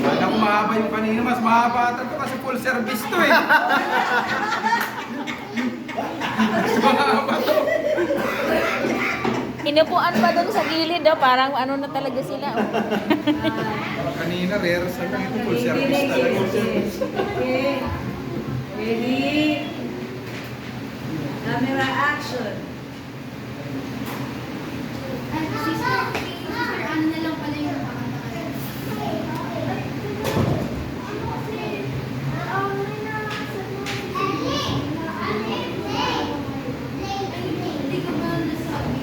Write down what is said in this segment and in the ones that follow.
Kala ko mahaba yung kanina, mas mahaba ata to kasi full service to eh. Mas mahaba to. Inupuan pa doon sa gilid, oh. Parang ano na talaga sila. Oh. Kanina rare sa ito, full service talaga. Okay. Ready? Camera action. Ano na lang pala yung hindi ko ba nasabi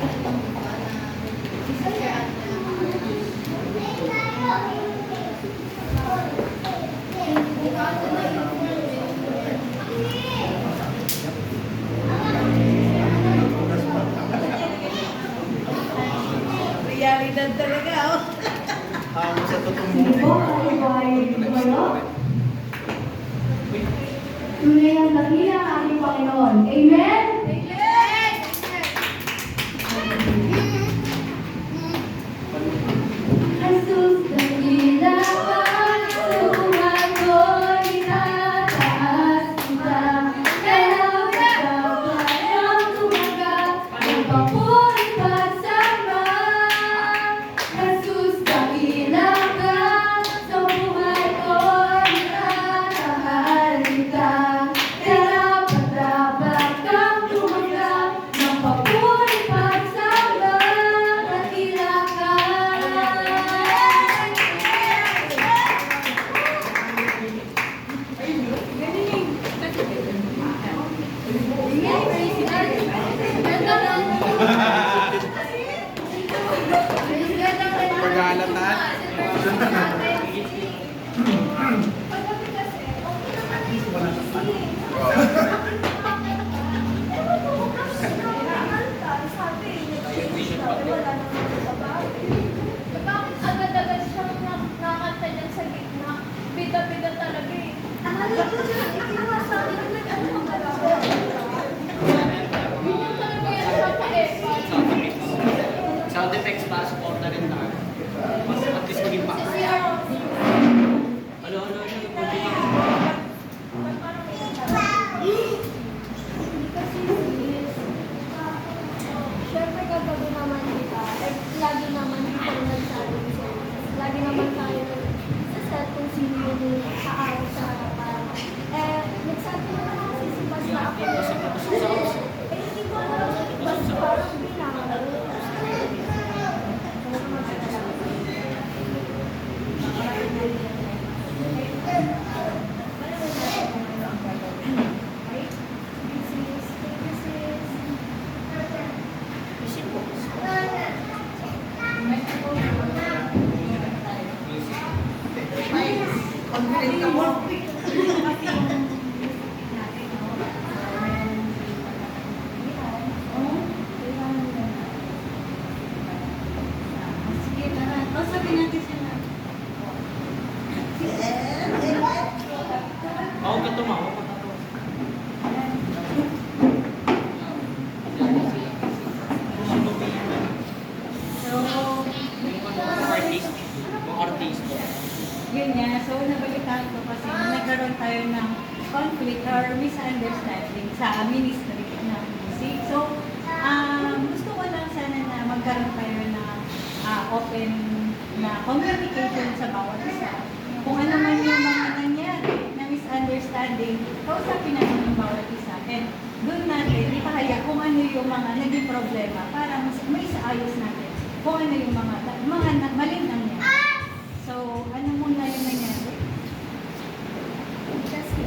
Realidad talaga, oh. Sa totoong tunay ang dakila ang ating Panginoon. Amen? Jesus, dakila ka, sumunod ko'y nataas kita. Kaya dapat tumagat, ang papuri pagsama. Jesus, dakila ka, sa buhay ko'y natahal kita. Kaya dapat kang tumagat, ng papuri pagsama. Dakila ka. paghalatan. Bakit agad-agad siyang nakakanta dyan sa gitna? Bida-bida talaga eh. Alam ko dyan, ikinuha sa akin na ano ang kalawa. Yun yung talaga yan sa pa-effort. Sound effects pa, support na rin tayo. Mas at least maging pa. Kasi ano, Ano, kasi sis, syempre kapag naman kita, lagi naman kita nagsabi sa lagi naman tayo sa set kung sino yung kaawit sa harapan. Nagsabi naman kasi si Bas na ako. Hindi ko alam, Bas parang bilang. Confident ka mo. Sige, tara. Sabihin natin sila. ako ka tumawa. So, Artist. Mga artist. yun nga. So, nabalitaan ko kasi nagkaroon tayo ng conflict or misunderstanding sa ministry ng music. So, gusto ko lang sana na magkaroon tayo ng open na communication sa bawat isa. Kung ano man yung mga nangyari na misunderstanding, kausapin natin yung bawat isa. And doon natin ipahaya kung ano yung mga naging problema para may saayos natin kung ano yung mga maling nangyari. So, ano muna yung nangyari? Kasi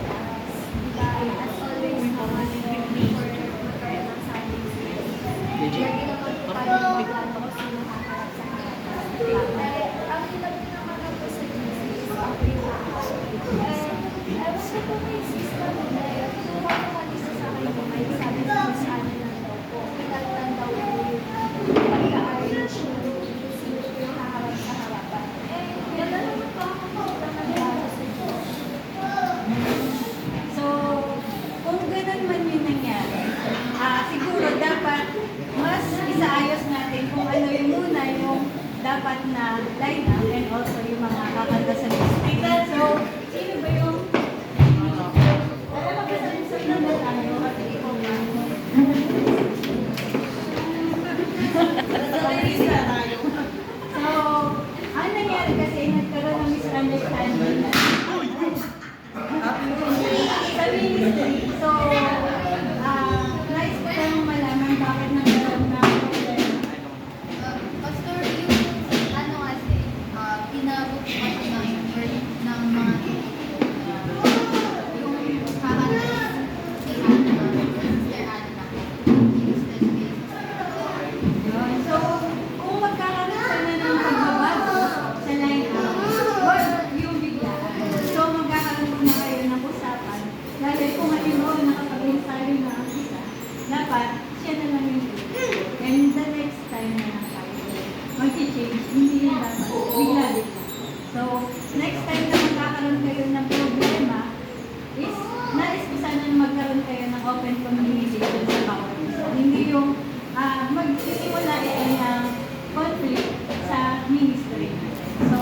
as always naman before magkaroon ng Sunday service, lagi naman po tayo magplano kung sino haharap sa harapan. Ang ilang din naman ako sa Jesus, ang pinaka. Ewan ko po may system na yun. Kinuha ko kanisa sa akin kung may sabi ko sa akin lang daw po. Pinagtan daw po yung pagka-arrange ng sino po yung haharap sa harapan. Yan na naman po ako po na nangyari sa Diyos. dapat siya na lang yung and the next time na lang tayo mag-change, hindi yung dapat bigla-bigla. So, next time na magkakaroon kayo ng problema is nais ko sana na magkaroon kayo ng open communication sa bawat isa. Hindi yung magsisimula ito ng conflict sa ministry. So,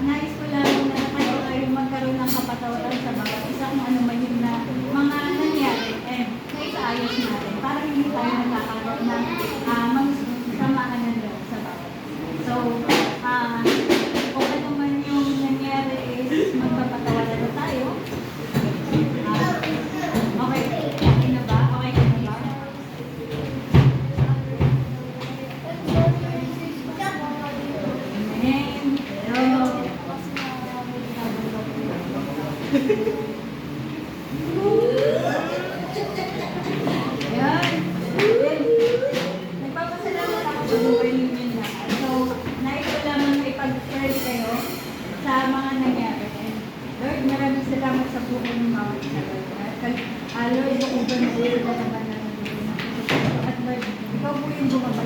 nais ko lang na kayo magkaroon ng kapatawaran sa bawat isa kung ano man yung na mga nangyari and naisaayos natin para hindi tayo nagkakaroon ng samaan ng loob sa bawat. So, kung ano man yung nangyari is magpapatawaran na tayo. Okay, okay na ba? Okay ka na ba? Amen. Pero, Ayan. Nagpapasalamat ako sa buhay ninyo lahat. So, nais ko lamang na ipag-pray kayo sa mga nangyari. And Lord, maraming salamat sa buhay ng bawat isa. Lord, yung uban na ulo na naman na at Lord, ikaw po yung bumaba